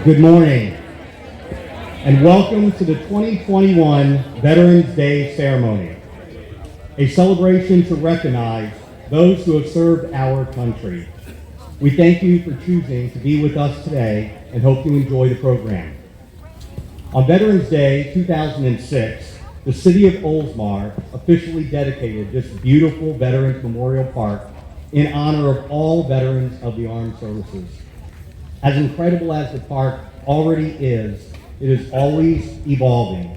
Good morning, and welcome to the 2021 Veterans Day ceremony, a celebration to recognize those who have served our country. We thank you for choosing to be with us today and hope you enjoy the program. On Veterans Day 2006, the city of Oldsmar officially dedicated this beautiful Veterans Memorial Park in honor of all veterans of the armed services. As incredible as the park already is, it is always evolving,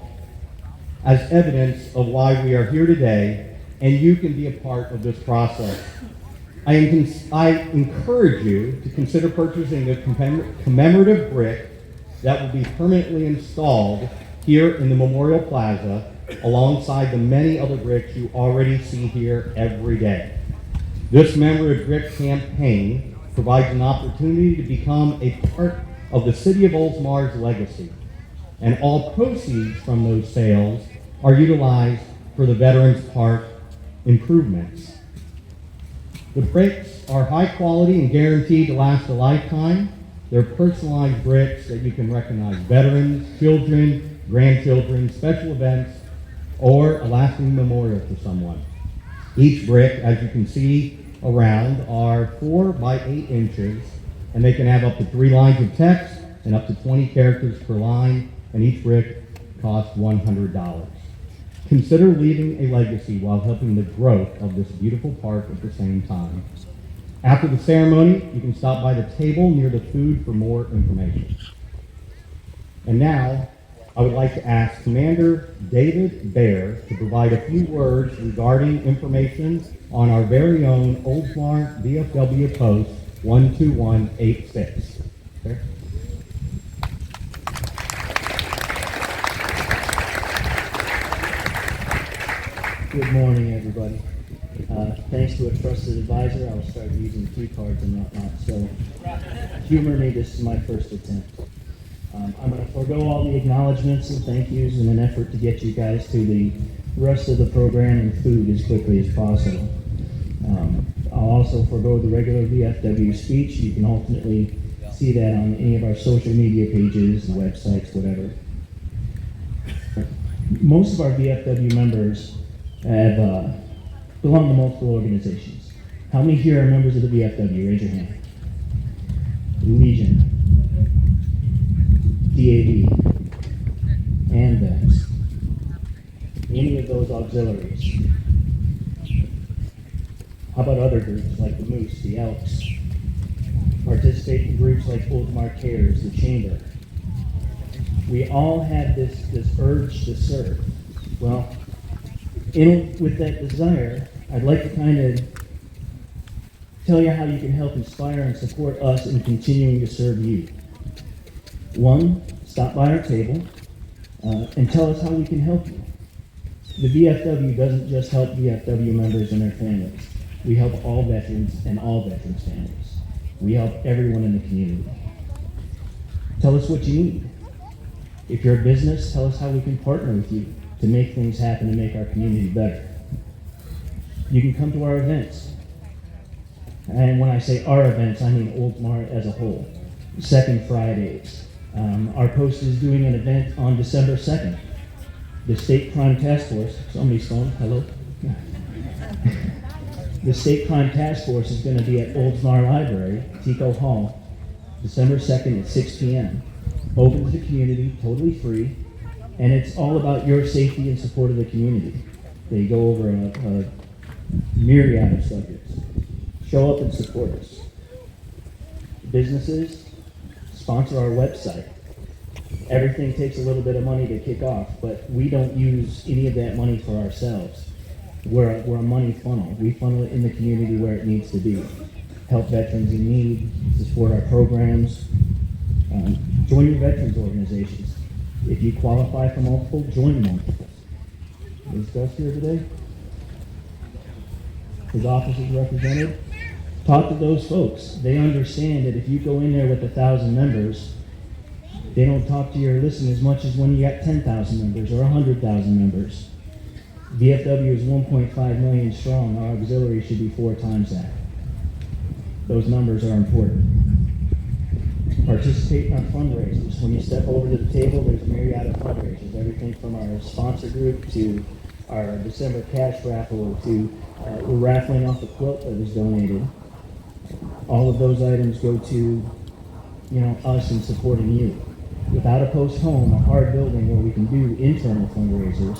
as evidence of why we are here today, and you can be a part of this process. I encourage you to consider purchasing a commemorative brick that will be permanently installed here in the Memorial Plaza alongside the many other bricks you already see here every day. This Commemorative Brick campaign provides an opportunity to become a part of the City of Oldsmar's legacy, and all proceeds from those sales are utilized for the Veterans Park improvements. The bricks are high quality and guaranteed to last a lifetime. They're personalized bricks that you can recognize veterans, children, grandchildren, special events, or a lasting memorial to someone. Each brick, as you can see around, are 4 by 8 inches, and they can have up to 3 lines of text and up to 20 characters per line, and each brick costs $100. Consider leaving a legacy while helping the growth of this beautiful park at the same time. After the ceremony, you can stop by the table near the food for more information. And now, I would like to ask Commander David Baer to provide a few words regarding information on our very own Oldsmar VFW Post 12186. Okay. Good morning, everybody. Thanks to a trusted advisor, I'll start using key cards and whatnot, so humor me, this is my first attempt. I'm going to forego all the acknowledgments and thank yous in an effort to get you guys to the rest of the program and food as quickly as possible. I'll also forego the regular VFW speech. You can ultimately see that on any of our social media pages, websites, whatever. Most of our VFW members have belong to multiple organizations. How many here are members of the VFW? Raise your hand. Legion, DAV, AMVEX, any of those auxiliaries. How about other groups like the Moose, the Elks? Participate in groups like Oldsmar Cares, the Chamber. We all have this urge to serve. Well, with that desire, I'd like to kind of tell you how you can help inspire and support us in continuing to serve you. 1, stop by our table and tell us how we can help you. The VFW doesn't just help VFW members and their families. We help all veterans and all veterans' families. We help everyone in the community. Tell us what you need. If you're a business, tell us how we can partner with you to make things happen and make our community better. You can come to our events. And when I say our events, I mean Oldsmar as a whole. Second Fridays. Our post is doing an event on December 2nd. The State Crime Task Force, somebody's phone, hello? The State Crime Task Force is going to be at Oldsmar Library, Tico Hall, December 2nd at 6 p.m. Open to the community, totally free, and it's all about your safety and support of the community. They go over a myriad of subjects. Show up and support us. Businesses, sponsor our website. Everything takes a little bit of money to kick off, but we don't use any of that money for ourselves. We're a money funnel. We funnel it in the community where it needs to be. Help veterans in need, support our programs. Join your veterans organizations. If you qualify for multiple, join multiple. Is Gus here today? His office is represented. Talk to those folks. They understand that if you go in there with 1,000 members, they don't talk to you or listen as much as when you got 10,000 members or 100,000 members. VFW is 1.5 million strong. Our auxiliary should be 4 times that. Those numbers are important. Participate in our fundraisers. When you step over to the table, there's a myriad of fundraisers. Everything from our sponsor group to our December cash raffle to we're raffling off a quilt that was donated. All of those items go to, us in supporting you. Without a post home, a hard building where we can do internal fundraisers,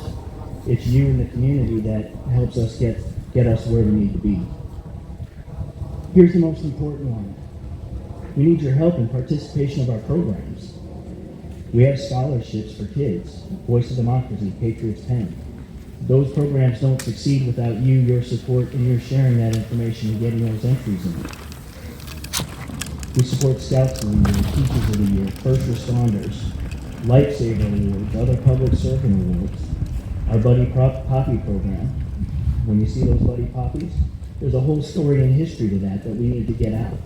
it's you and the community that helps us get us where we need to be. Here's the most important one. We need your help in participation of our programs. We have scholarships for kids, Voice of Democracy, Patriots Pen. Those programs don't succeed without you, your support, and your sharing that information and getting those entries in. We support Scouts of the Year, Teachers of the Year, First Responders, Lifesaver Awards, other public servant awards, our Buddy Poppy program. When you see those Buddy Poppies, there's a whole story and history to that we need to get out.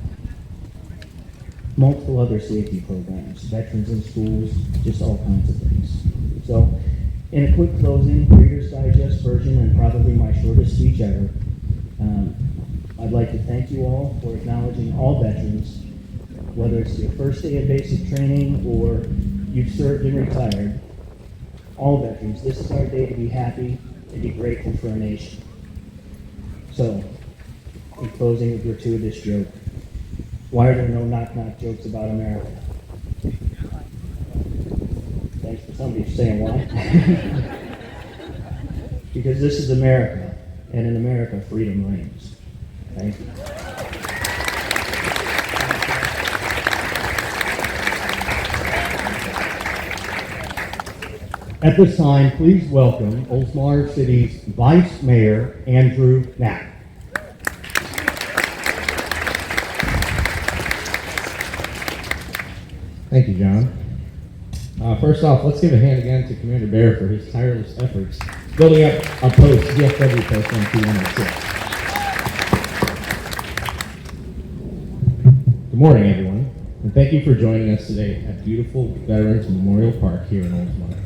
Multiple other safety programs, veterans in schools, just all kinds of things. So, in a quick closing, Reader's Digest version and probably my shortest speech ever, I'd like to thank you all for acknowledging all veterans, whether it's your first day of basic training or you've served and retired. All veterans, this is our day to be happy and be grateful for our nation. So, in closing, a gratuitous joke. Why are there no knock-knock jokes about America? Thanks for somebody saying why. Because this is America, and in America, freedom reigns. Thank you. At this time, please welcome Oldsmar City's Vice Mayor, Andrew Knapp. Thank you, John. First off, let's give a hand again to Commander Bear for his tireless efforts building up a post, DFW post on 2106. Good morning, everyone, and thank you for joining us today at beautiful Veterans Memorial Park here in Oldsmar.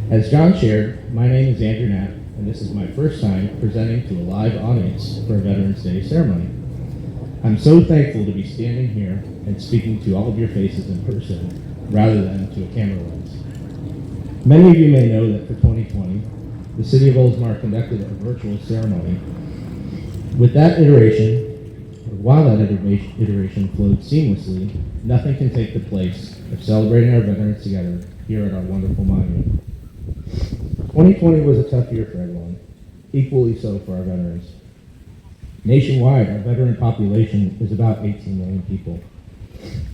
As John shared, my name is Andrew Knapp, and this is my first time presenting to a live audience for a Veterans Day ceremony. I'm so thankful to be standing here and speaking to all of your faces in person rather than to a camera lens. Many of you may know that for 2020, the City of Oldsmar conducted a virtual ceremony. While that iteration flowed seamlessly, nothing can take the place of celebrating our veterans together here at our wonderful monument. 2020 was a tough year for everyone, equally so for our veterans. Nationwide, our veteran population is about 18 million people.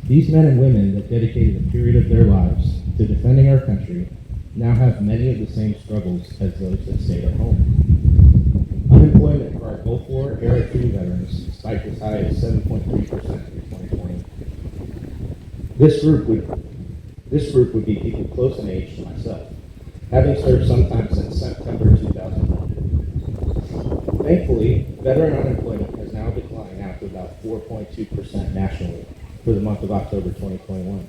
These men and women that dedicated a period of their lives to defending our country now have many of the same struggles as those that stayed at home. Unemployment for our Gulf War Era 2 veterans spiked as high as 7.3% in 2020. This group would be people close in age to myself, having served sometime since September 2001. Thankfully, veteran unemployment has now declined out to about 4.2% nationally for the month of October 2021.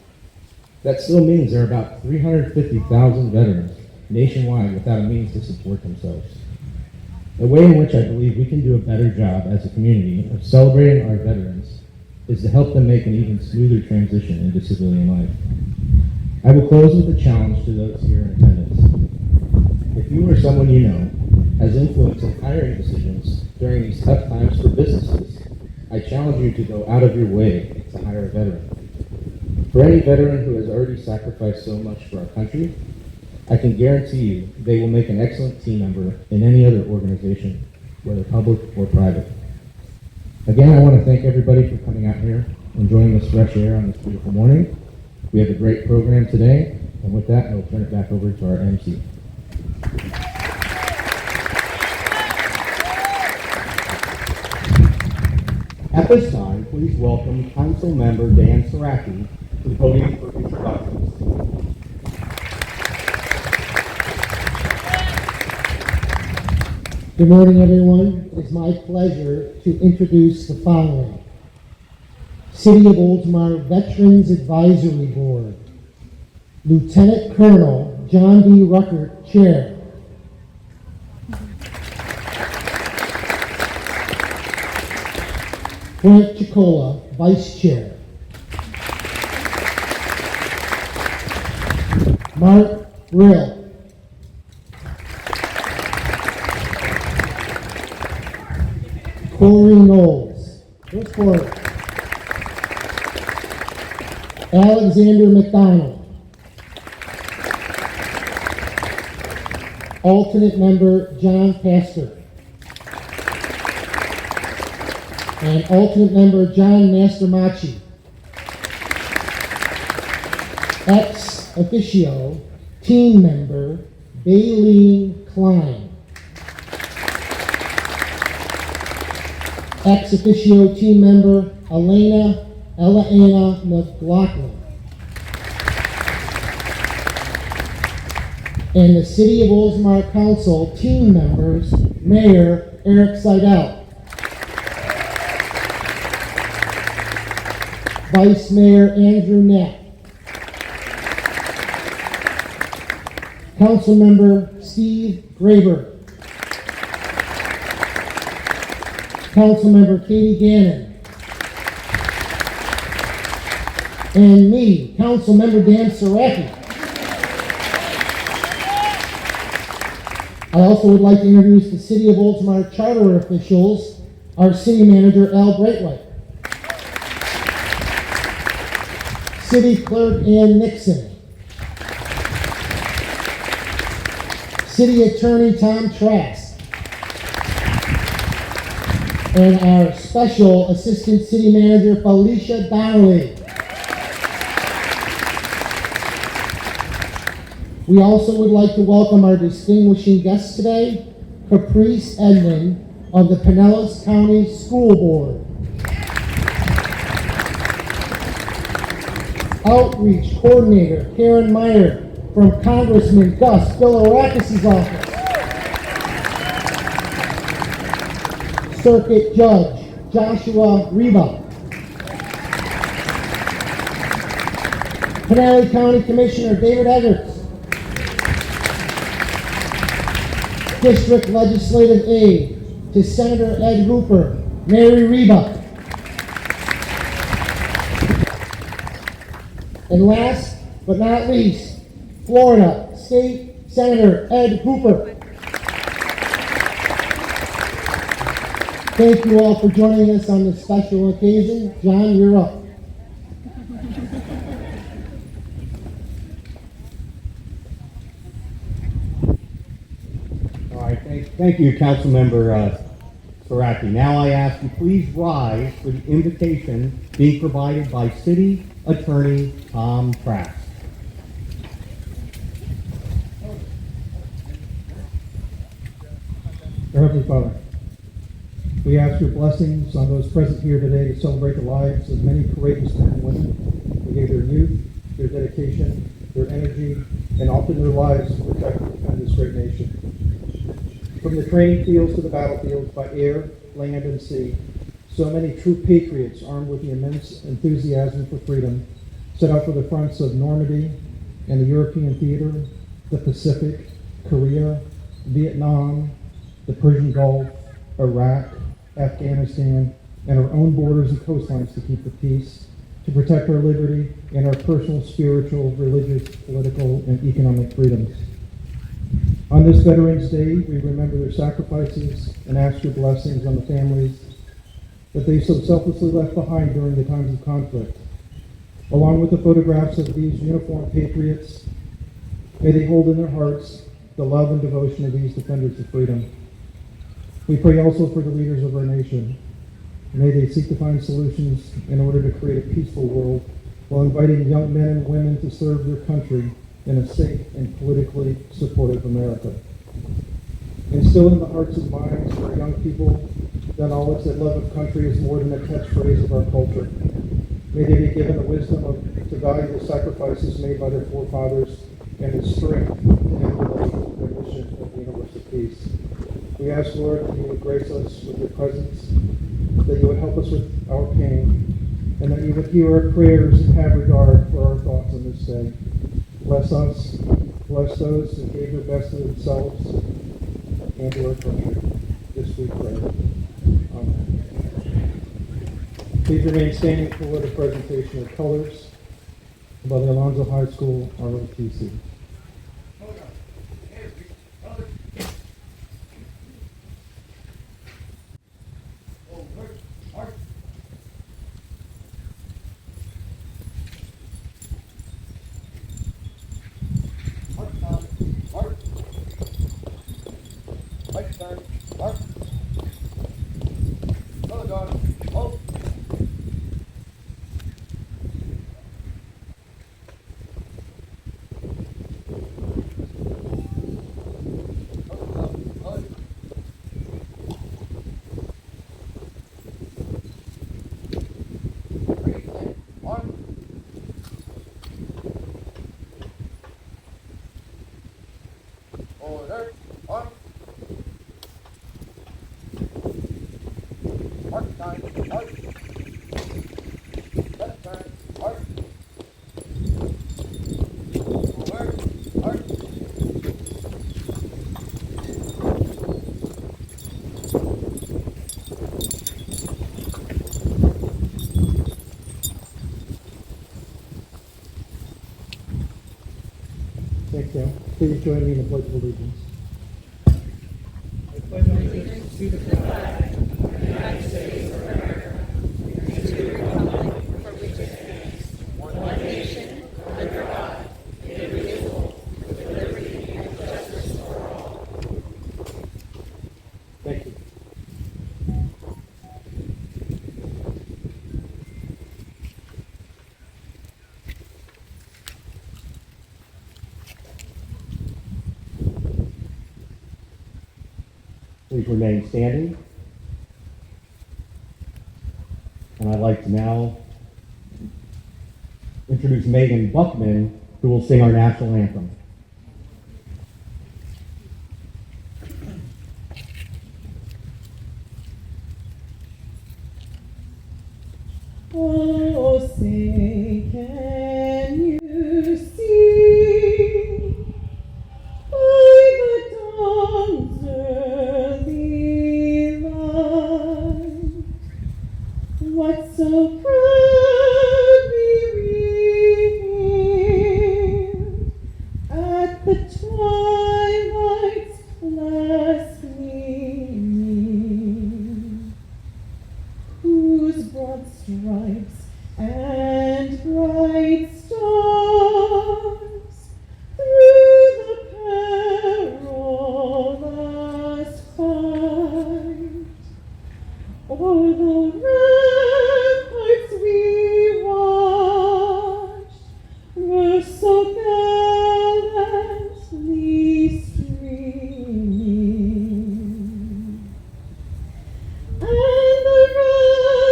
That still means there are about 350,000 veterans nationwide without a means to support themselves. A way in which I believe we can do a better job as a community of celebrating our veterans is to help them make an even smoother transition into civilian life. I will close with a challenge to those here in attendance. If you or someone you know has influence in hiring decisions during these tough times for businesses, I challenge you to go out of your way to hire a veteran. For any veteran who has already sacrificed so much for our country, I can guarantee you they will make an excellent team member in any other organization, whether public or private. Again, I want to thank everybody for coming out here, enjoying this fresh air on this beautiful morning. We have a great program today, and with that, I will turn it back over to our Emcee. At this time, please welcome Council Member Dan Saraki to the podium for introductions. Good morning, everyone. It is my pleasure to introduce the following. City of Oldsmar Veterans Advisory Board. Lieutenant Colonel John D. Ruckert, Chair. Frank Chicola, Vice Chair. Mark Brill. Corey Knowles. Go forward. Alexander McDonald. Alternate member John Pastor. And alternate member John Mastermachi. Ex officio team member Baleen Klein. Ex officio team member Elaina McLaughlin. And the City of Oldsmar Council team members, Mayor Eric Seidel. Vice Mayor Andrew Knapp. Councilmember Steve Graber. Councilmember Katie Gannon. And me, Councilmember Dan Saraki. I also would like to introduce the City of Oldsmar charter officials, our City Manager Al Brightway, City Clerk Ann Nixon, City Attorney Tom Trask, and our Special Assistant City Manager Felicia Donnelly. We also would like to welcome our distinguishing guests today, Caprice Edmond of the Pinellas County School Board. Outreach Coordinator Karen Meyer from Congressman Gus Bilirakis' office. Circuit Judge Joshua Reba. Pinellas County Commissioner David Eggers. District Legislative Aide to Senator Ed Hooper, Mary Reba. And last but not least, Florida State Senator Ed Hooper. Thank you all for joining us on this special occasion. John, you're up. Thank you, Councilmember Saraki. Now I ask you please rise for the invitation being provided by City Attorney Tom Trask. Our Heavenly Father, we ask your blessings on those present here today to celebrate the lives of many courageous men and women who gave their youth, their dedication, their energy, and often their lives to protect and defend this great nation. From the training fields to the battlefields by air, land, and sea, so many true patriots armed with the immense enthusiasm for freedom set out for the fronts of Normandy and the European theater, the Pacific, Korea, Vietnam, the Persian Gulf, Iraq, Afghanistan, and our own borders and coastlines to keep the peace, to protect our liberty and our personal, spiritual, religious, political, and economic freedoms. On this Veterans Day, we remember their sacrifices and ask your blessings on the families that they so selflessly left behind during the times of conflict. Along with the photographs of these uniformed patriots, may they hold in their hearts the love and devotion of these defenders of freedom. We pray also for the leaders of our nation. May they seek to find solutions in order to create a peaceful world while inviting young men and women to serve their country in a safe and politically supportive America. Instill in the hearts and minds of our young people the knowledge that love of country is more than a catchphrase of our culture. May they be given the wisdom to value the sacrifices made by their forefathers and the strength to emulate the mission of universal peace. We ask, Lord, that you would grace us with your presence, that you would help us with our pain, and that you would hear our prayers and have regard for our thoughts on this day. Bless us, bless those who gave their best to themselves and to our country. This we pray. Amen. Please remain standing for the presentation of colors by the Alonzo High School ROTC. Thanks, Dale. Please join me in the Pledge of Allegiance. Thank you. Please remain standing. And I'd like to now introduce Megan Buckman, who will sing our national anthem. Oh, say, can you see by the dawn's early light what so proudly revealed at the twilight's last gleaming, whose broad stripes and bright stars through the perilous fight o'er the ramparts we watched were so gallantly streaming. And the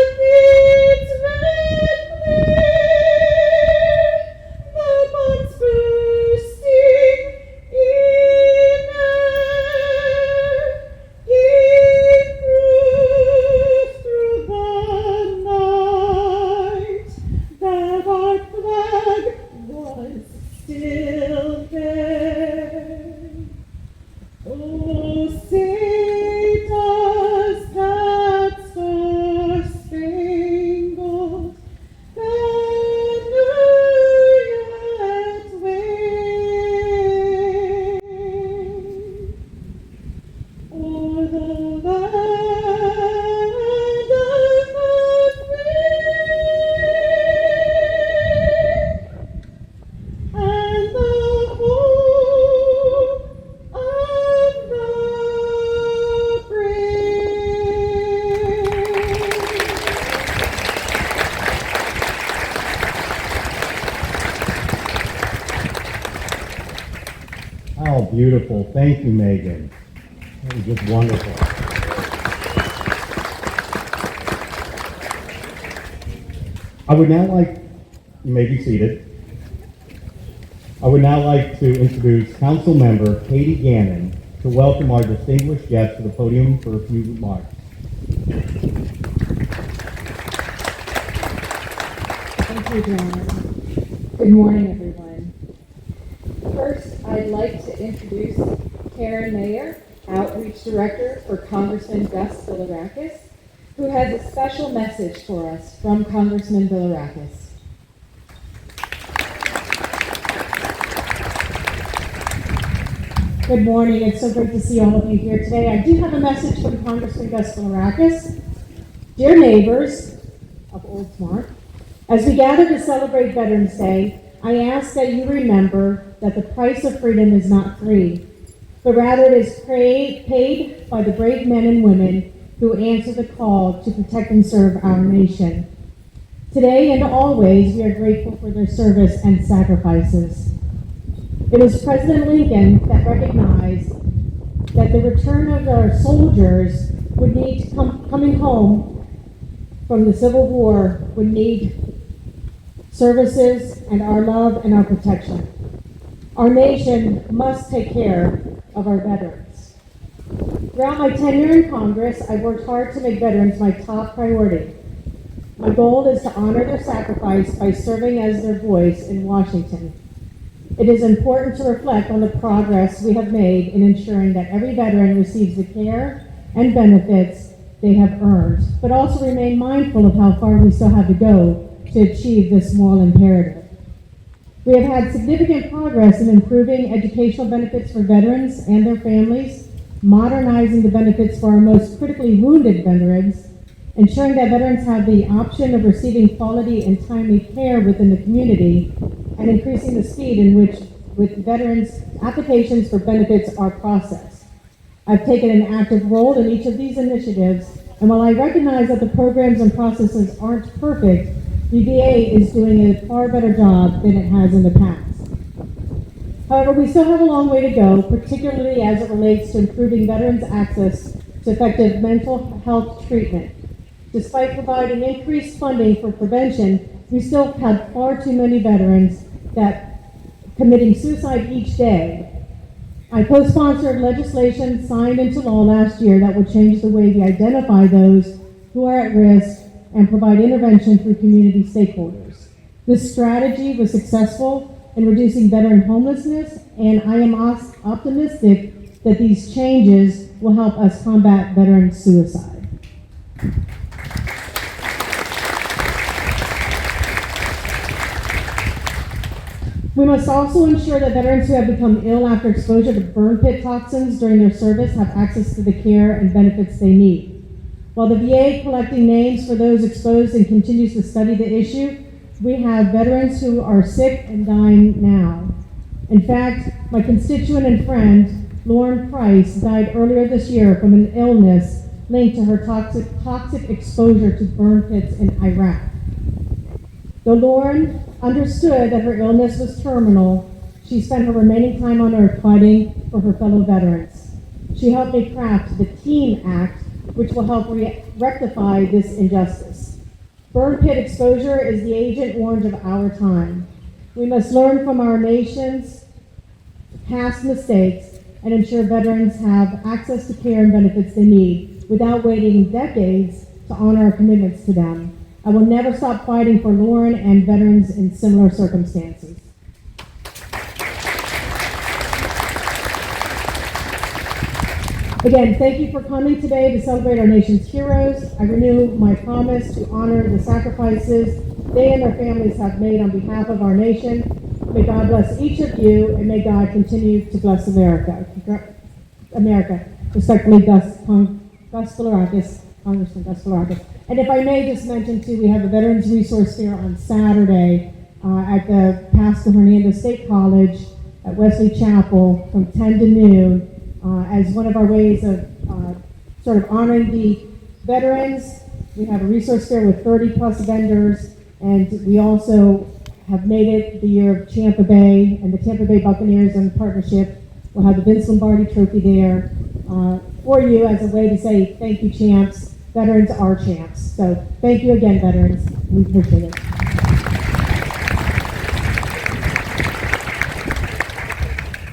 rocket's red glare, the bombs bursting in air, gave proof through the night that our flag was still there. Oh, say does that star-spangled banner yet wave o'er the land of the free and the home of the How beautiful. Thank you, Megan. That was just wonderful. I would now like, you may be seated. I would now like to introduce Council Member Katie Gannon to welcome our distinguished guest to the podium for a few remarks. Thank you, John. Good morning, everyone. First, I'd like to introduce Karen Mayer, Outreach Director for Congressman Gus Bilirakis, who has a special message for us from Congressman Bilirakis. Good morning. It's so great to see all of you here today. I do have a message from Congressman Gus Bilirakis. Dear neighbors of Oldsmar, as we gather to celebrate Veterans Day, I ask that you remember that the price of freedom is not free, but rather it is paid by the brave men and women who answer the call to protect and serve our nation. Today and always, we are grateful for their service and sacrifices. It was President Lincoln that recognized that the return of our soldiers would need to coming home from the Civil War would need services and our love and our protection. Our nation must take care of our veterans. Throughout my tenure in Congress, I worked hard to make veterans my top priority. My goal is to honor their sacrifice by serving as their voice in Washington. It is important to reflect on the progress we have made in ensuring that every veteran receives the care and benefits they have earned, but also remain mindful of how far we still have to go to achieve this moral imperative. We have had significant progress in improving educational benefits for veterans and their families, modernizing the benefits for our most critically wounded veterans, ensuring that veterans have the option of receiving quality and timely care within the community, and increasing the speed in which veterans' applications for benefits are processed. I've taken an active role in each of these initiatives, and while I recognize that the programs and processes aren't perfect, the VA is doing a far better job than it has in the past. However, we still have a long way to go, particularly as it relates to improving veterans' access to effective mental health treatment. Despite providing increased funding for prevention, we still have far too many veterans that committing suicide each day. I co-sponsored legislation signed into law last year that will change the way we identify those who are at risk and provide intervention through community stakeholders. This strategy was successful in reducing veteran homelessness, and I am optimistic that these changes will help us combat veteran suicide. We must also ensure that veterans who have become ill after exposure to burn pit toxins during their service have access to the care and benefits they need. While the VA is collecting names for those exposed and continues to study the issue, we have veterans who are sick and dying now. In fact, my constituent and friend, Lauren Price, died earlier this year from an illness linked to her toxic exposure to burn pits in Iraq. Though Lauren understood that her illness was terminal, she spent her remaining time on earth fighting for her fellow veterans. She helped me craft the TEAM Act, which will help rectify this injustice. Burn pit exposure is the Agent Orange of our time. We must learn from our nation's past mistakes and ensure veterans have access to care and benefits they need without waiting decades to honor our commitments to them. I will never stop fighting for Lauren and veterans in similar circumstances. Again, thank you for coming today to celebrate our nation's heroes. I renew my promise to honor the sacrifices they and their families have made on behalf of our nation. May God bless each of you, and may God continue to bless America. Respectfully, Congressman Gus Villarakas. And if I may just mention too, we have a Veterans Resource Fair on Saturday at the Pasco Hernandez State College at Wesley Chapel from 10 to noon as one of our ways of sort of honoring the veterans. We have a resource fair with 30 plus vendors, and we also have made it the year of Tampa Bay, and the Tampa Bay Buccaneers in partnership will have the Vince Lombardi Trophy there for you as a way to say thank you, champs. Veterans are champs. So thank you again, veterans. We appreciate it.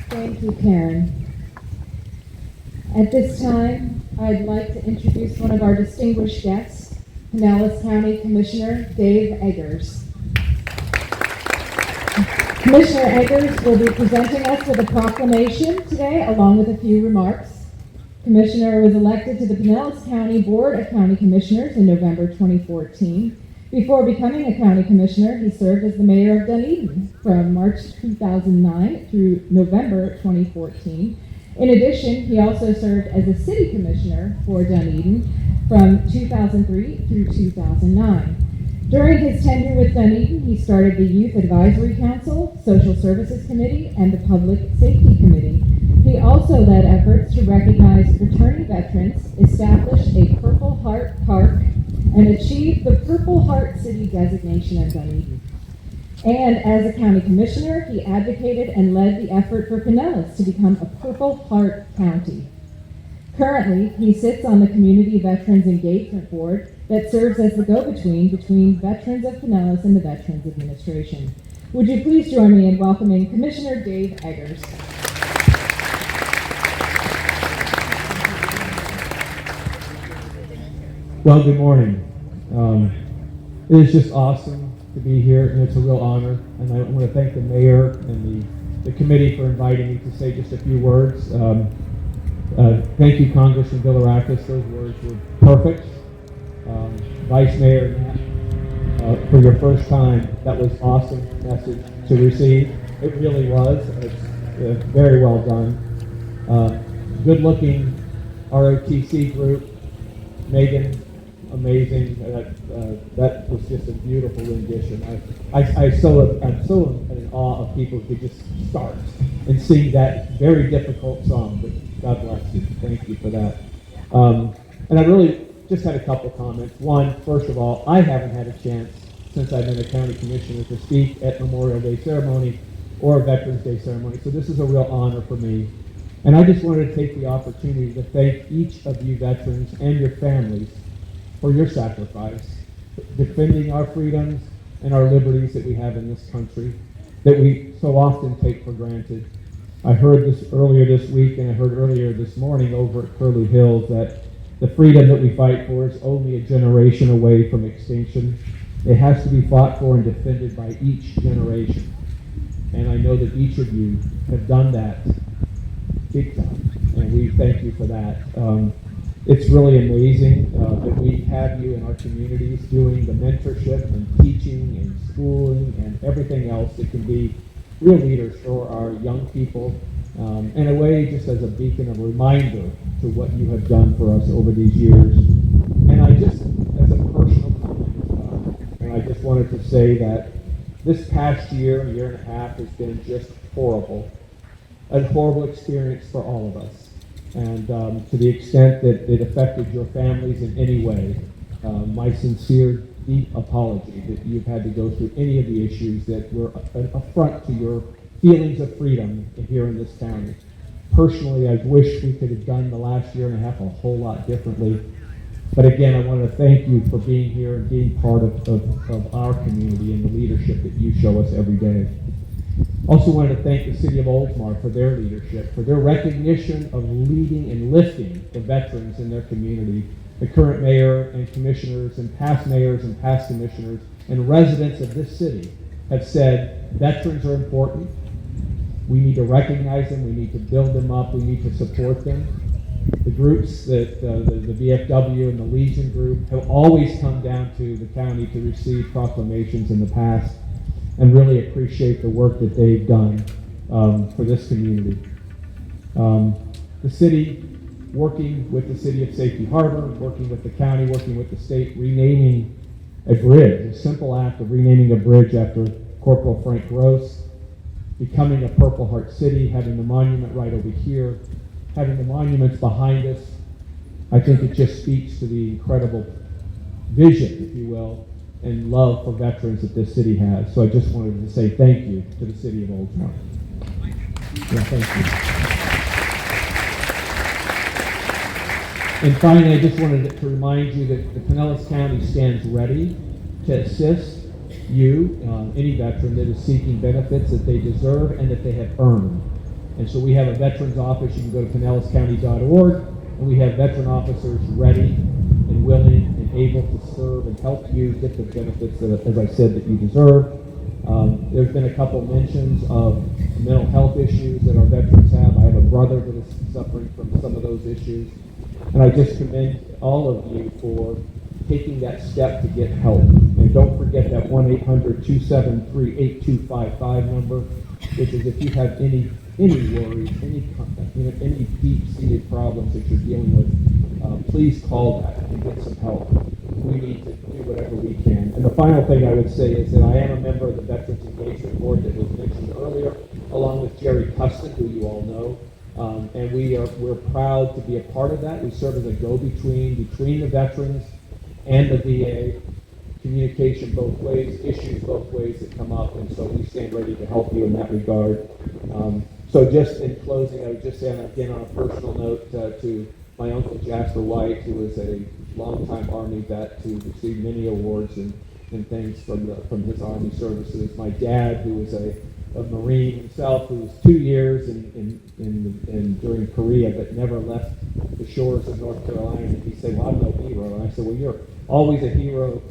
Thank you, Karen. At this time, I'd like to introduce one of our distinguished guests, Pinellas County Commissioner Dave Eggers. Commissioner Eggers will be presenting us with a proclamation today, along with a few remarks. Commissioner was elected to the Pinellas County Board of County Commissioners in November 2014. Before becoming a county commissioner, he served as the mayor of Dunedin from March 2009 through November 2014. In addition, he also served as a city commissioner for Dunedin from 2003 through 2009. During his tenure with Dunedin, he started the Youth Advisory Council, Social Services Committee, and the Public Safety Committee. He also led efforts to recognize returning veterans, establish a Purple Heart Park, and achieve the Purple Heart City designation of Dunedin. And as a county commissioner, he advocated and led the effort for Pinellas to become a Purple Heart County. Currently, he sits on the Community Veterans Engagement Board that serves as the go-between between veterans of Pinellas and the Veterans Administration. Would you please join me in welcoming Commissioner Dave Eggers. Well, good morning. It is just awesome to be here, and it's a real honor. And I want to thank the mayor and the committee for inviting me to say just a few words. Thank you, Congressman Bilirakis. Those words were perfect. Vice Mayor Knapp, for your first time, that was awesome message to receive. It really was. It's very well done. Good-looking ROTC group. Megan, amazing. That was just a beautiful rendition. I'm so in awe of people who just start and sing that very difficult song. But God bless you. Thank you for that. And I really just had a couple comments. One, first of all, I haven't had a chance since I've been a county commissioner to speak at Memorial Day ceremony or Veterans Day ceremony. So this is a real honor for me. And I just wanted to take the opportunity to thank each of you veterans and your families for your sacrifice, defending our freedoms and our liberties that we have in this country that we so often take for granted. I heard this earlier this week, and I heard earlier this morning over at Curlew Hills that the freedom that we fight for is only a generation away from extinction. It has to be fought for and defended by each generation. And I know that each of you have done that big time, and we thank you for that. It's really amazing that we have you in our communities doing the mentorship and teaching and schooling and everything else that can be real leaders for our young people, in a way just as a beacon, a reminder to what you have done for us over these years. And I just, as a personal comment, and I just wanted to say that this past year and a half has been just horrible. A horrible experience for all of us. And to the extent that it affected your families in any way, my sincere, deep apology that you've had to go through any of the issues that were an affront to your feelings of freedom here in this county. Personally, I wish we could have done the last year and a half a whole lot differently. But again, I want to thank you for being here and being part of our community and the leadership that you show us every day. Also wanted to thank the city of Oldsmar for their leadership, for their recognition of leading and lifting the veterans in their community. The current mayor and commissioners and past mayors and past commissioners and residents of this city have said veterans are important. We need to recognize them. We need to build them up. We need to support them. The groups, that the VFW and the Legion group, have always come down to the county to receive proclamations in the past, and really appreciate the work that they've done for this community. The city, working with the city of Safety Harbor, working with the county, working with the state, renaming a bridge, a simple act of renaming a bridge after Corporal Frank Gross, becoming a Purple Heart City, having the monument right over here, having the monuments behind us. I think it just speaks to the incredible vision, if you will, and love for veterans that this city has. So I just wanted to say thank you to the city of Oldsmar. Yeah, thank you. And finally, I just wanted to remind you that the Pinellas County stands ready to assist you, any veteran that is seeking benefits that they deserve and that they have earned. And so we have a veterans office. You can go to pinellascounty.org, and we have veteran officers ready and willing and able to serve and help you get the benefits that, as I said, that you deserve. There's been a couple mentions of mental health issues that our veterans have. I have a brother that is suffering from some of those issues. And I just commend all of you for taking that step to get help. And don't forget that 1-800-273-8255 number, which is if you have any worries, any deep-seated problems that you're dealing with, please call that and get some help. We need to do whatever we can. And the final thing I would say is that I am a member of the Veterans Engagement Board that was mentioned earlier, along with Jerry Custon, who you all know. And we're proud to be a part of that. We serve as a go-between between the veterans and the VA, communication both ways, issues both ways that come up, and so we stand ready to help you in that regard. So just in closing, I would just say again on a personal note to my uncle Jasper White, who was a longtime Army vet who received many awards and things from his Army services. My dad, who was a Marine himself, who was 2 years during Korea, but never left the shores of North Carolina. And he said, "Well, I'm no hero." And I said, "Well, you're always a hero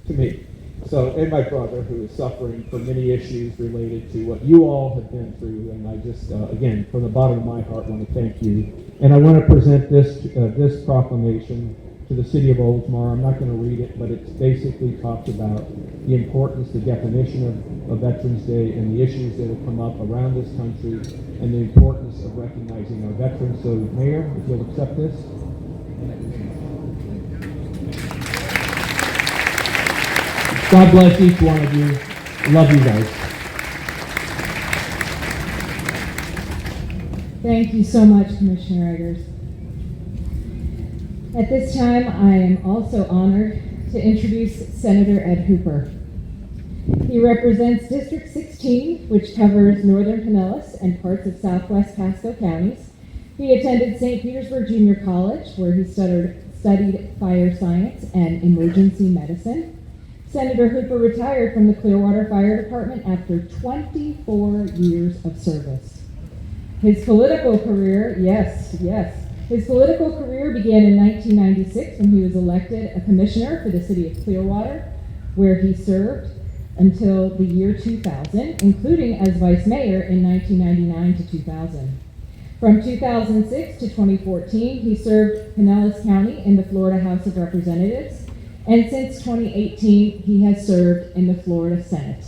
to me." And my brother, who is suffering from many issues related to what you all have been through, and I just, again, from the bottom of my heart, want to thank you. And I want to present this proclamation to the city of Oldsmar. I'm not going to read it, but it basically talks about the importance, the definition of Veterans Day, and the issues that have come up around this country, and the importance of recognizing our veterans. So, Mayor, if you'll accept this. God bless each one of you. Love you guys. Thank you so much, Commissioner Eggers. At this time, I am also honored to introduce Senator Ed Hooper. He represents District 16, which covers northern Pinellas and parts of southwest Pasco counties. He attended St. Petersburg Junior College, where he studied fire science and emergency medicine. Senator Hooper retired from the Clearwater Fire Department after 24 years of service. His political career, his political career began in 1996 when he was elected a commissioner for the city of Clearwater, where he served until the year 2000, including as vice mayor in 1999 to 2000. From 2006 to 2014, he served Pinellas County in the Florida House of Representatives, and since 2018, he has served in the Florida Senate.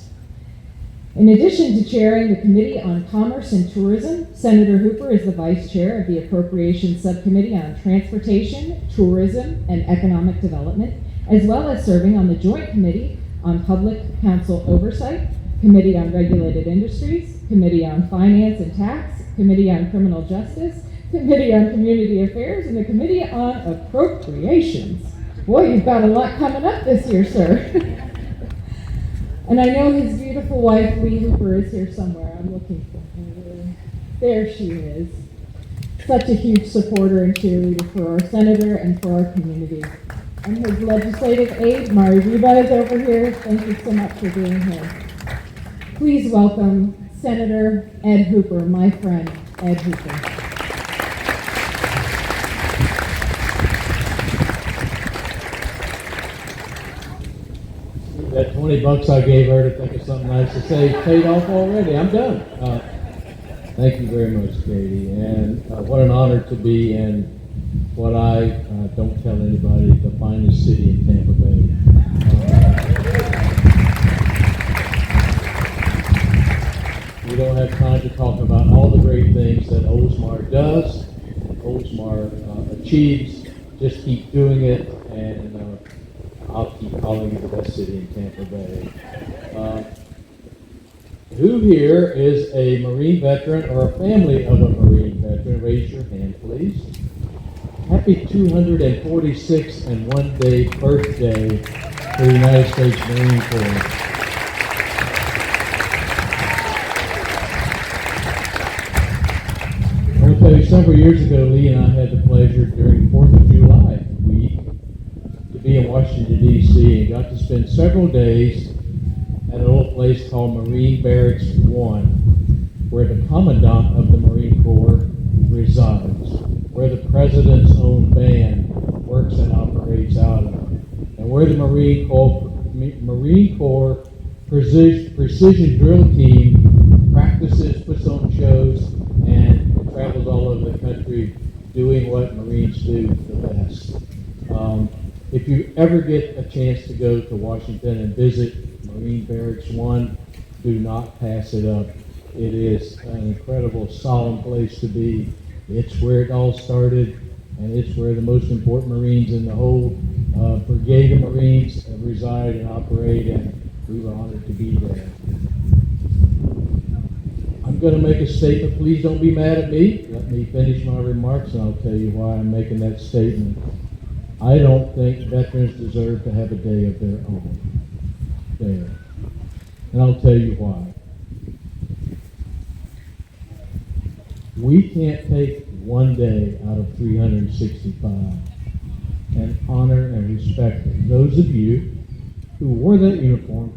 In addition to chairing the Committee on Commerce and Tourism, Senator Hooper is the vice chair of the Appropriations Subcommittee on Transportation, Tourism, and Economic Development, as well as serving on the Joint Committee on Public Council Oversight, Committee on Regulated Industries, Committee on Finance and Tax, Committee on Criminal Justice, Committee on Community Affairs, and the Committee on Appropriations. Boy, you've got a lot coming up this year, sir. And I know his beautiful wife, Lee Hooper, is here somewhere. I'm looking for her. There she is. Such a huge supporter and cheerleader for our senator and for our community. And his legislative aide, Mari Reba, is over here. Thank you so much for being here. Please welcome Senator Ed Hooper, my friend, Ed Hooper. That $20 I gave her to think of something nice to say paid off already. I'm done. Thank you very much, Katie. And what an honor to be in what I don't tell anybody, the finest city in Tampa Bay. We don't have time to talk about all the great things that Oldsmar does, Oldsmar achieves. Just keep doing it, and I'll keep calling it the best city in Tampa Bay. Who here is a Marine veteran or a family of a Marine veteran? Raise your hand, please. Happy 246 and 1 day birthday to the United States Marine Corps. I want to tell you, several years ago, Lee and I had the pleasure during 4th of July week to be in Washington, D.C. and got to spend several days at an old place called Marine Barracks 1, where the Commandant of the Marine Corps resides, where the President's own band works and operates out of, and where the Marine Corps precision drill team practices, puts on shows, and travels all over the country doing what Marines do the best. If you ever get a chance to go to Washington and visit Marine Barracks 1, do not pass it up. It is an incredible, solemn place to be. It's where it all started, and it's where the most important Marines in the whole brigade of Marines reside and operate, and we were honored to be there. I'm going to make a statement. Please don't be mad at me. Let me finish my remarks, and I'll tell you why I'm making that statement. I don't think veterans deserve to have a day of their own there. And I'll tell you why. We can't take one day out of 365 and honor and respect those of you who wore that uniform,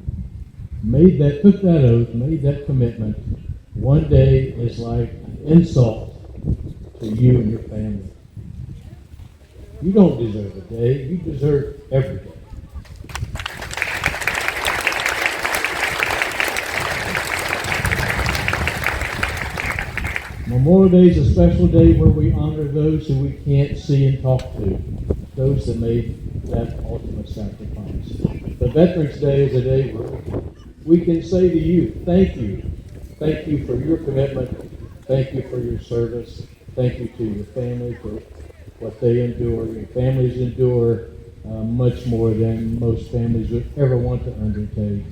took that oath, made that commitment. One day is like an insult to you and your family. You don't deserve a day, you deserve every day. Memorial Day is a special day where we honor those who we can't see and talk to, those that made that ultimate sacrifice. But Veterans Day is a day where we can say to you, thank you. Thank you for your commitment. Thank you for your service. Thank you to your family for what they endure. Your families endure much more than most families would ever want to undertake.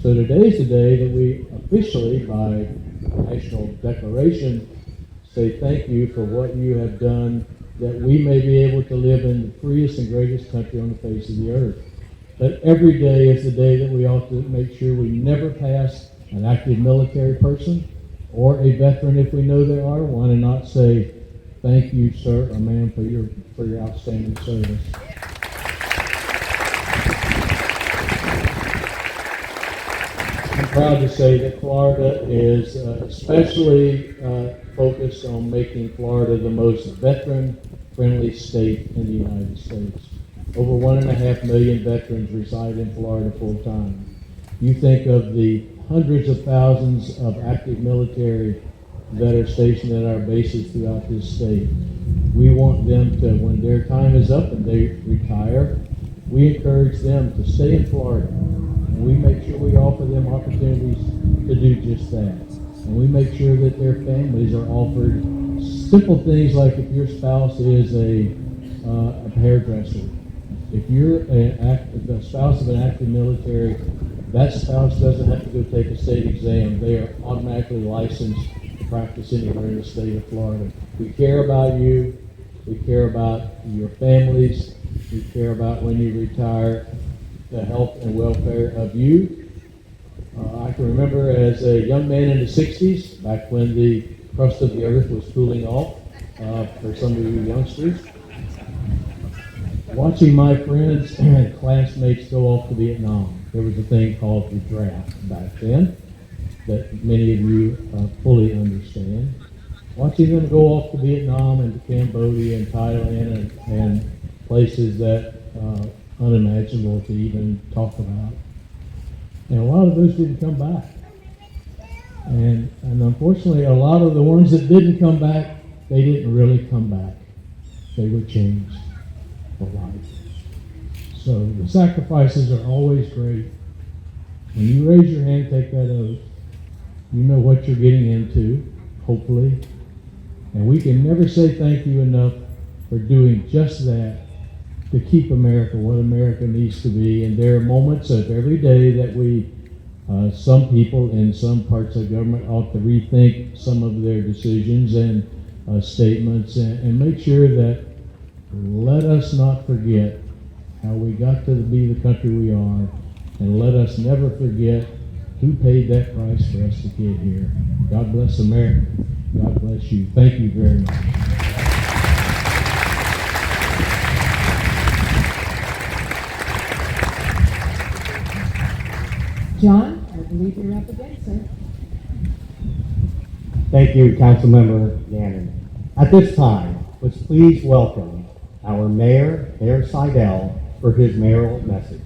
So today is the day that we officially, by national declaration, say thank you for what you have done, that we may be able to live in the freest and greatest country on the face of the earth. But every day is the day that we ought to make sure we never pass an active military person or a veteran, if we know there are one, and not say thank you, sir or ma'am, for your outstanding service. I'm proud to say that Florida is especially focused on making Florida the most veteran-friendly state in the United States. Over 1.5 million veterans reside in Florida full-time. You think of the hundreds of thousands of active military that are stationed at our bases throughout this state. We want them to, when their time is up and they retire, we encourage them to stay in Florida. And we make sure we offer them opportunities to do just that. And we make sure that their families are offered simple things like if your spouse is a hairdresser, if you're the spouse of an active military, that spouse doesn't have to go take a state exam. They are automatically licensed to practice anywhere in the state of Florida. We care about you. We care about your families. We care about when you retire, the health and welfare of you. I can remember as a young man in the 60s, back when the crust of the earth was cooling off, for some of you youngsters, watching my friends and classmates go off to Vietnam. There was a thing called the draft back then that many of you fully understand. Watching them go off to Vietnam and to Cambodia and Thailand and places that unimaginable to even talk about. And a lot of those didn't come back. And unfortunately, a lot of the ones that didn't come back, they didn't really come back. They were changed for life. So the sacrifices are always great. When you raise your hand, take that oath, you know what you're getting into, hopefully. And we can never say thank you enough for doing just that to keep America what America needs to be. And there are moments of every day that we, some people in some parts of government ought to rethink some of their decisions and statements and make sure that let us not forget how we got to be the country we are, and let us never forget who paid that price for us to get here. God bless America. God bless you. Thank you very much. John, I believe you're up again, sir. Thank you, Councilmember Gannon. At this time, let's please welcome our Mayor, Mayor Seidel, for his mayoral message.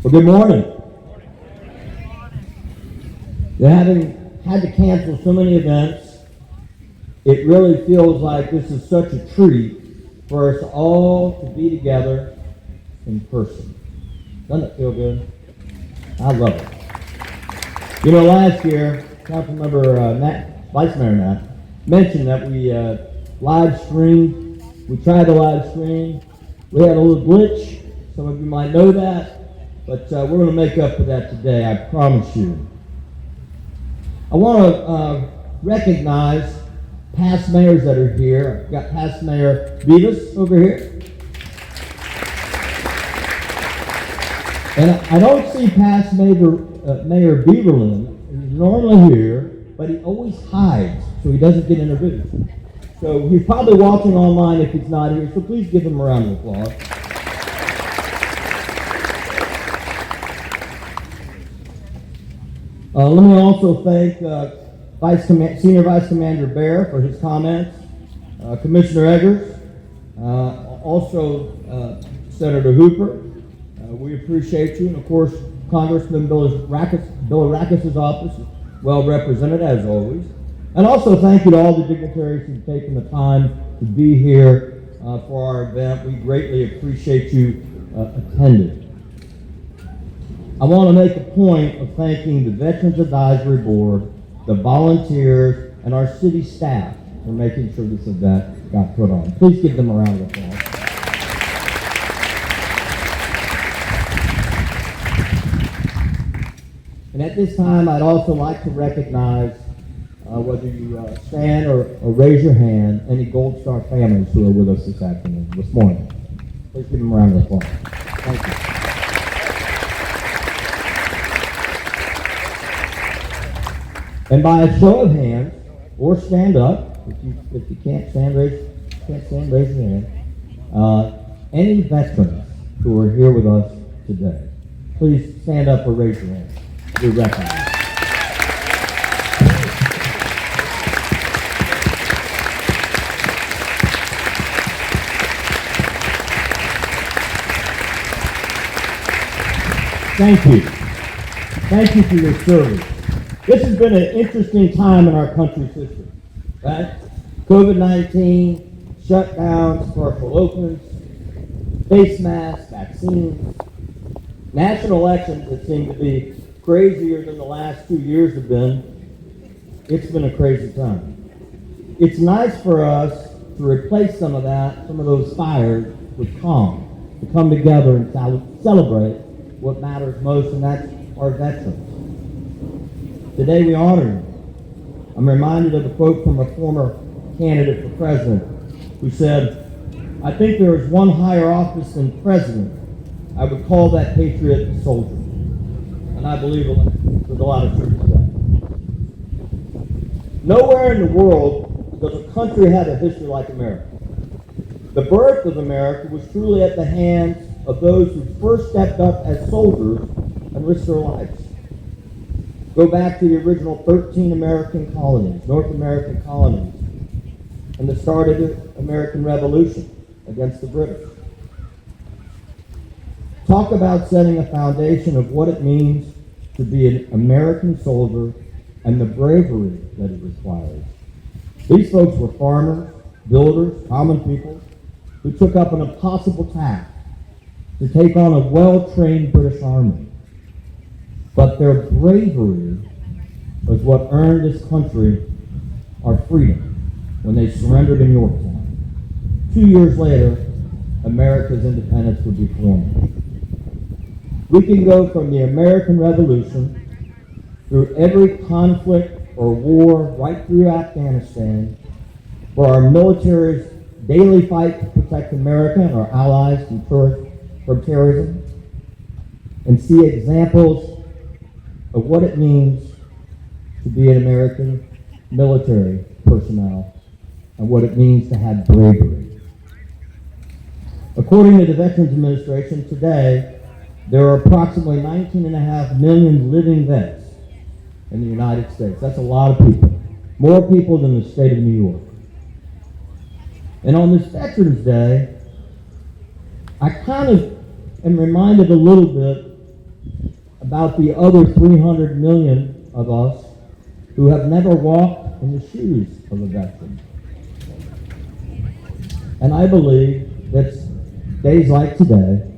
Well, good morning. Having had to cancel so many events, it really feels like this is such a treat for us all to be together in person. Doesn't it feel good? I love it. You know, last year, Councilmember Vice Mayor Knapp mentioned that we live streamed. We tried to live stream. We had a little glitch. Some of you might know that, but we're going to make up for that today, I promise you. I want to recognize past mayors that are here. I've got past Mayor Beavis over here. And I don't see past Mayor Beaverland. He's normally here, but he always hides, so he doesn't get introduced. So he's probably watching online if he's not here, so please give him a round of applause. Let me also thank Senior Vice Commander Bear for his comments, Commissioner Eggers, also Senator Hooper. We appreciate you, and of course, Congressman Bill Rackus' office is well represented as always. And also thank you to all the dignitaries who've taken the time to be here for our event. We greatly appreciate you attending. I want to make a point of thanking the Veterans Advisory Board, the volunteers, and our city staff for making sure this event got put on. Please give them a round of applause. And at this time, I'd also like to recognize, whether you stand or raise your hand, any Gold Star families who are with us this morning. Please give them a round of applause. Thank you. And by a show of hands, or stand up, if you can't stand, raise your hand. Any veterans who are here with us today, please stand up or raise your hand. We recognize. Thank you. Thank you for your service. This has been an interesting time in our country's history, right? COVID-19, shutdowns, partial opens, face masks, vaccines, national elections that seem to be crazier than the last 2 years have been. It's been a crazy time. It's nice for us to replace some of those fires with calm, to come together and celebrate what matters most, and that's our veterans. Today we honor them. I'm reminded of a quote from a former candidate for president who said, "I think there is one higher office than president. I would call that patriot and soldier." And I believe there's a lot of truth to that. Nowhere in the world does a country have a history like America. The birth of America was truly at the hands of those who first stepped up as soldiers and risked their lives. Go back to the original 13 American colonies, North American colonies, and the start of the American Revolution against the British. Talk about setting a foundation of what it means to be an American soldier and the bravery that it requires. These folks were farmers, builders, common people who took up an impossible task to take on a well-trained British army. But their bravery was what earned this country our freedom when they surrendered in Yorktown. 2 years later, America's independence would be formed. We can go from the American Revolution through every conflict or war right through Afghanistan, where our military's daily fight to protect America and our allies from terrorism, and see examples of what it means to be an American military personnel and what it means to have bravery. According to the Veterans Administration, today, there are approximately 19.5 million living vets in the United States. That's a lot of people. More people than the state of New York. And on this Veterans Day, I kind of am reminded a little bit about the other 300 million of us who have never walked in the shoes of a veteran. And I believe that days like today,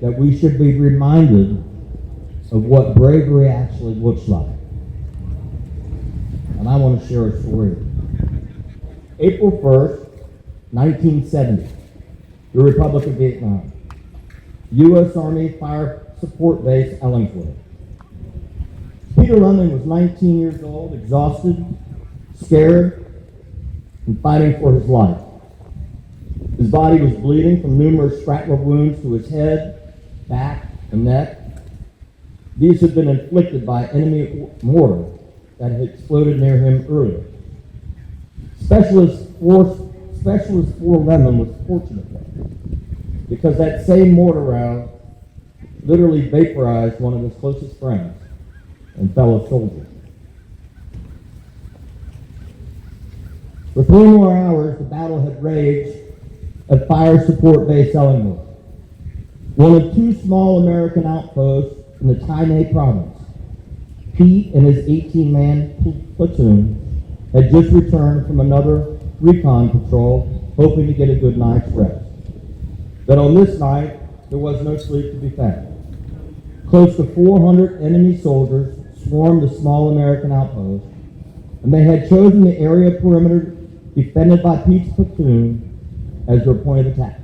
that we should be reminded of what bravery actually looks like. And I want to share a story. April 1st, 1970, the Republic of Vietnam. U.S. Army Fire Support Base, Ellensworth. Peter Lunding was 19 years old, exhausted, scared, and fighting for his life. His body was bleeding from numerous shrapnel wounds to his head, back, and neck. These had been inflicted by enemy mortar that had exploded near him earlier. Specialist 4 Lemon was fortunate because that same mortar round literally vaporized one of his closest friends and fellow soldier. For 3 more hours, the battle had raged at Fire Support Base Ellensworth. one of two small American outposts in the Tainei province. Pete and his 18-man platoon had just returned from another recon patrol, hoping to get a good night's rest. But on this night, there was no sleep to be found. Close to 400 enemy soldiers swarmed the small American outpost, and they had chosen the area perimeter defended by Pete's platoon as their point of attack.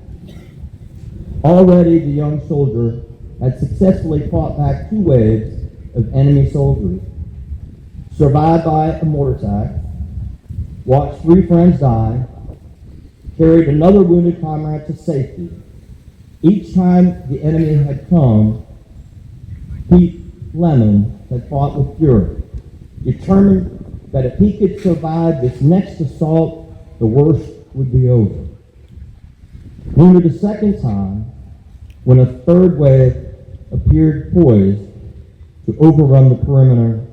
Already, the young soldier had successfully fought back 2 waves of enemy soldiers, survived by a mortar attack, watched 3 friends die, carried another wounded comrade to safety. Each time the enemy had come, Pete Lemon had fought with fury, determined that if he could survive this next assault, the worst would be over. Wounded a second time, when a third wave appeared poised to overrun the perimeter,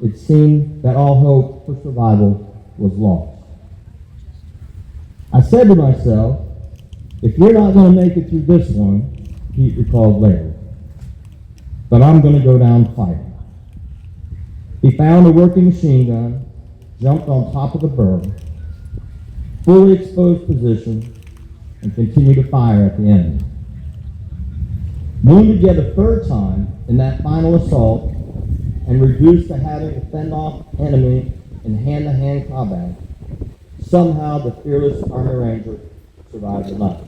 it seemed that all hope for survival was lost. I said to myself, if you're not going to make it through this one, Pete recalled later, but I'm going to go down fighting. He found a working machine gun, jumped on top of the berm, fully exposed position, and continued to fire at the enemy. Wounded yet a third time in that final assault and reduced to having to fend off enemy in hand-to-hand combat, somehow the fearless Army Ranger survived the night.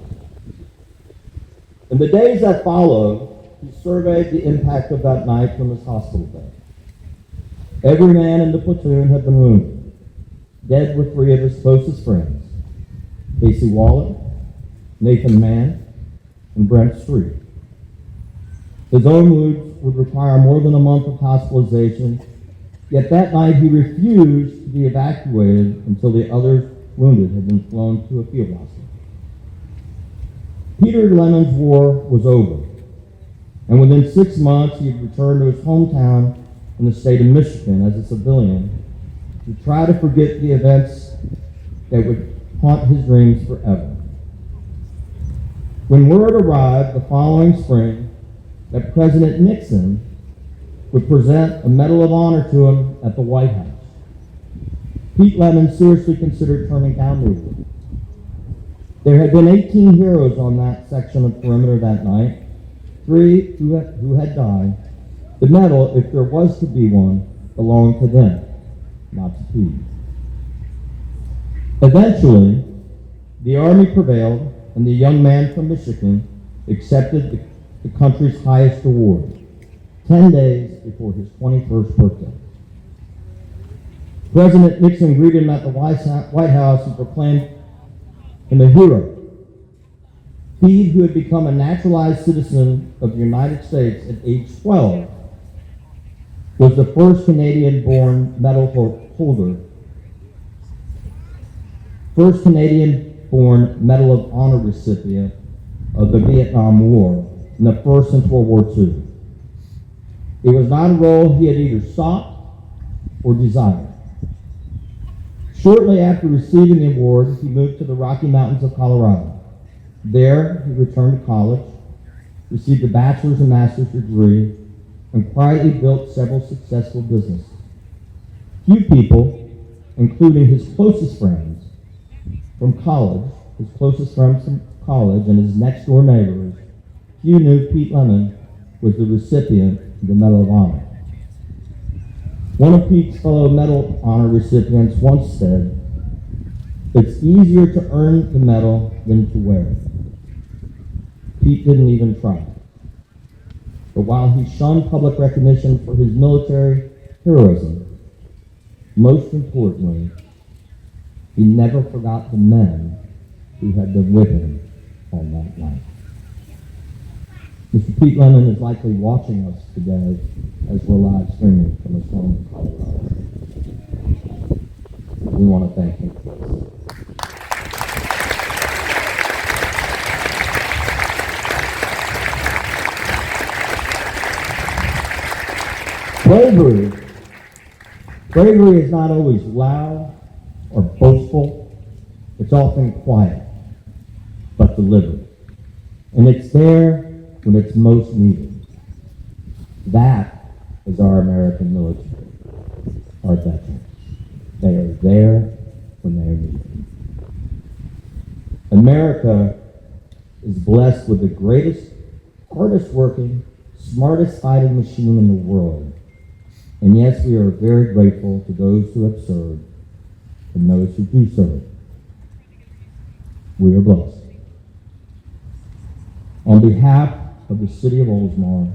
In the days that followed, he surveyed the impact of that night from his hospital bed. Every man in the platoon had been wounded. Dead were 3 of his closest friends, Casey Waller, Nathan Mann, and Brent Street. His own wounds would require more than a month of hospitalization, yet that night he refused to be evacuated until the other wounded had been flown to a field hospital. Peter Lemon's war was over, and within 6 months he had returned to his hometown in the state of Michigan as a civilian to try to forget the events that would haunt his dreams forever. When word arrived the following spring that President Nixon would present a Medal of Honor to him at the White House, Pete Lemon seriously considered turning down the award. There had been 18 heroes on that section of perimeter that night, 3 who had died. The medal, if there was to be one, belonged to them, not to Pete. Eventually, the Army prevailed, and the young man from Michigan accepted the country's highest award, 10 days before his 21st birthday. President Nixon greeted him at the White House and proclaimed him a hero. He, who had become a naturalized citizen of the United States at age 12, was the first Canadian-born medal holder, first Canadian-born Medal of Honor recipient of the Vietnam War, and the first since World War II. It was not a role he had either sought or desired. Shortly after receiving the award, he moved to the Rocky Mountains of Colorado. There, he returned to college, received a bachelor's and master's degree, and quietly built several successful businesses. Few people, including his closest friends from college, and his next-door neighbors, few knew Pete Lemon was the recipient of the Medal of Honor. One of Pete's fellow Medal of Honor recipients once said, "It's easier to earn the medal than to wear it." Pete didn't even try. But while he shunned public recognition for his military heroism, most importantly, he never forgot the men who had been with him on that night. Mr. Pete Lemon is likely watching us today as we're live streaming from his home in Colorado. We want to thank him for this. Bravery is not always loud or boastful. It's often quiet, but deliberate. And it's there when it's most needed. That is our American military, our veterans. They are there when they are needed. America is blessed with the greatest, hardest working, smartest fighting machine in the world. And yes, we are very grateful to those who have served and those who do serve. We are blessed. On behalf of the city of Oldsmar,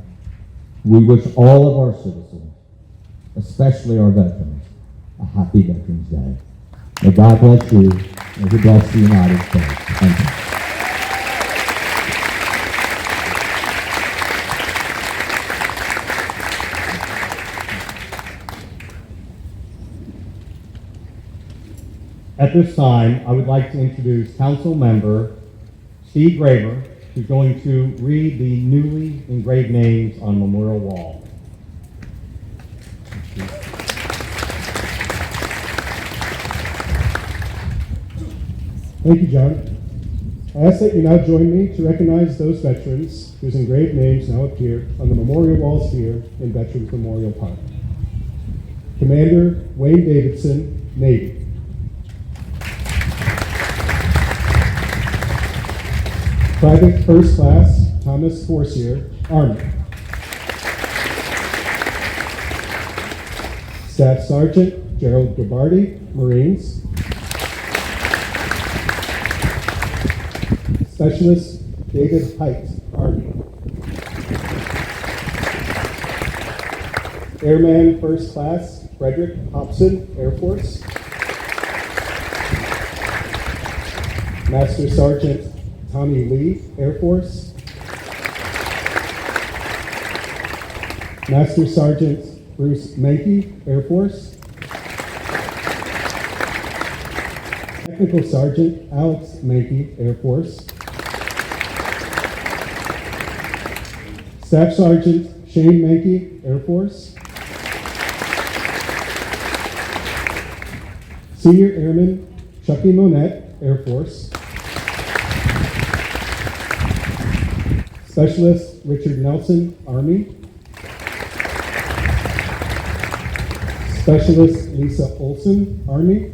we wish all of our citizens, especially our veterans, a happy Veterans Day. May God bless you, and He bless the United States. Thank you. At this time, I would like to introduce Council Member Steve Graver, who's going to read the newly engraved names on the memorial wall. Thank you, John. I ask that you now join me to recognize those veterans whose engraved names now appear on the memorial walls here in Veterans Memorial Park. Commander Wayne Davidson, Navy. Private First Class Thomas Forcier, Army. Staff Sergeant Gerald Gabardi, Marines. Specialist David Height, Army. Airman First Class Frederick Hobson, Air Force. Master Sergeant Tommy Lee, Air Force. Master Sergeant Bruce Mankey, Air Force. Technical Sergeant Alex Mankey, Air Force. Staff Sergeant Shane Mankey, Air Force. Senior Airman Chucky Monette, Air Force. Specialist Richard Nelson, Army. Specialist Lisa Olson, Army.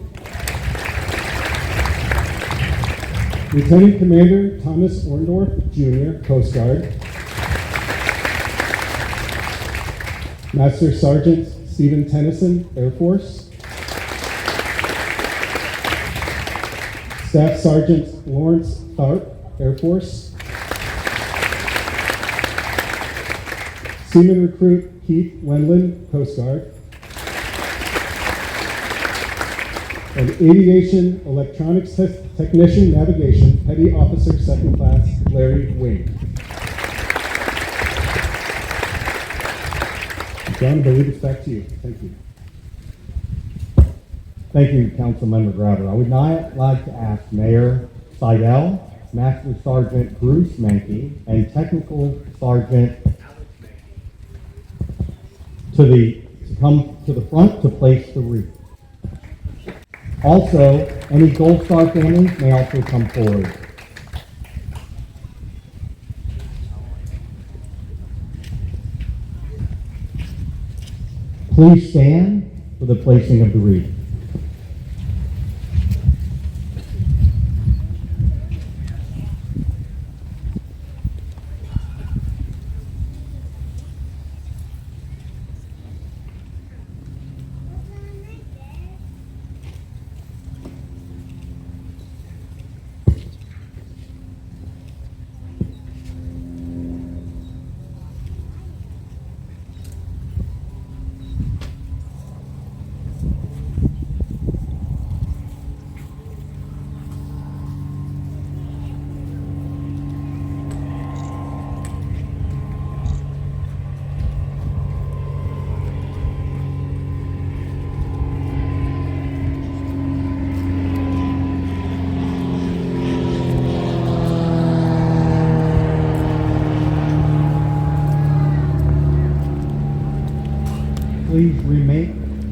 Lieutenant Commander Thomas Orndorff, Jr., Coast Guard. Master Sergeant Stephen Tennyson, Air Force. Staff Sergeant Lawrence Tharp, Air Force. Seaman Recruit Keith Wendland, Coast Guard. And Aviation Electronics Technician Navigation, Petty Officer 2nd Class Larry Wing. John, I believe it's back to you. Thank you. Thank you, Councilmember Graver. I would now like to ask Mayor Seidel, Master Sergeant Bruce Mankey, and Technical Sergeant to come to the front to place the wreath. Also, any Gold Star families may also come forward. Please stand for the placing of the wreath.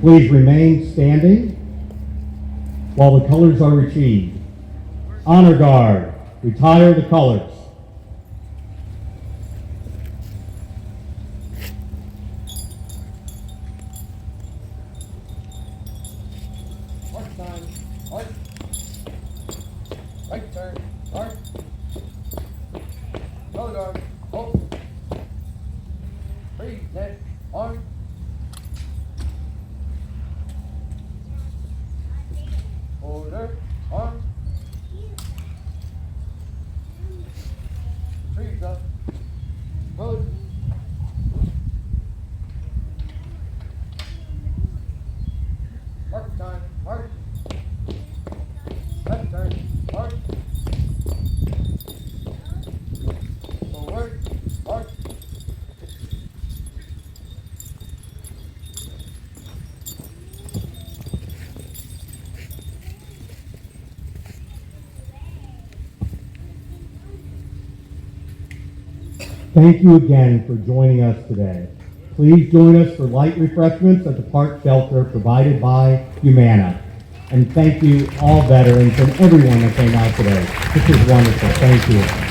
Please remain standing while the colors are retrieved. Honor Guard, retire the colors. Right turn, march. Road arm, hold. Freeze, net, arm. Order, arm. Freeze up. Road. Mark time, march. Left turn, march. Forward, march. Thank you again for joining us today. Please join us for light refreshments at the park shelter provided by Humana. And thank you all veterans and everyone that came out today. This is wonderful. Thank you.